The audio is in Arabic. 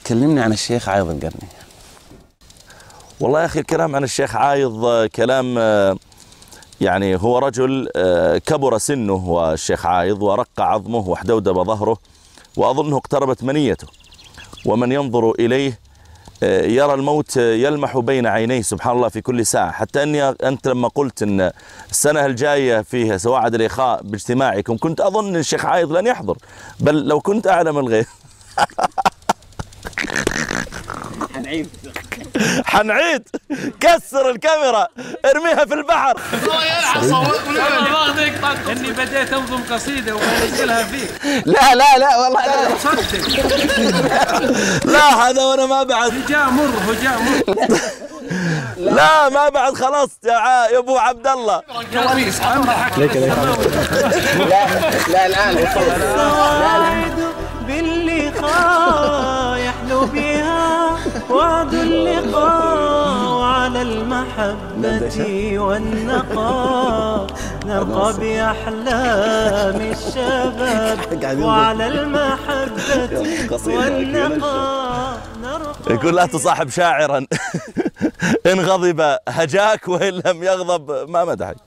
كلمني عن الشيخ عايض القرني. والله يا أخي الكلام عن الشيخ عايض كلام يعني هو رجل كبر سنه والشيخ عايض ورق عظمه واحدودب ظهره وأظنه اقتربت منيته، ومن ينظر إليه يرى الموت يلمح بين عينيه سبحان الله في كل ساعة. حتى أنت لما قلت أن السنة الجاية فيها سواعد الإخاء باجتماعكم كنت أظن أن الشيخ عايض لن يحضر، بل لو كنت أعلم الغيب. حنعيد كسر الكاميرا ارميها في البحر. اني بديت انظم قصيده وبنزلها فيك. لا لا لا والله لا صدق. لا هذا وانا ما بعد هجاء مر. لا ما بعد خلاص يا ابو عبد الله. لا الان باللقاء يحلو بها وعد اللقاء وعلى المحبة والنقاء نرقى بأحلام الشباب وعلى المحبة والنقاء نرقى. يقول لا تصاحب شاعرا إن غضب هجاك وإن لم يغضب ما مدحك.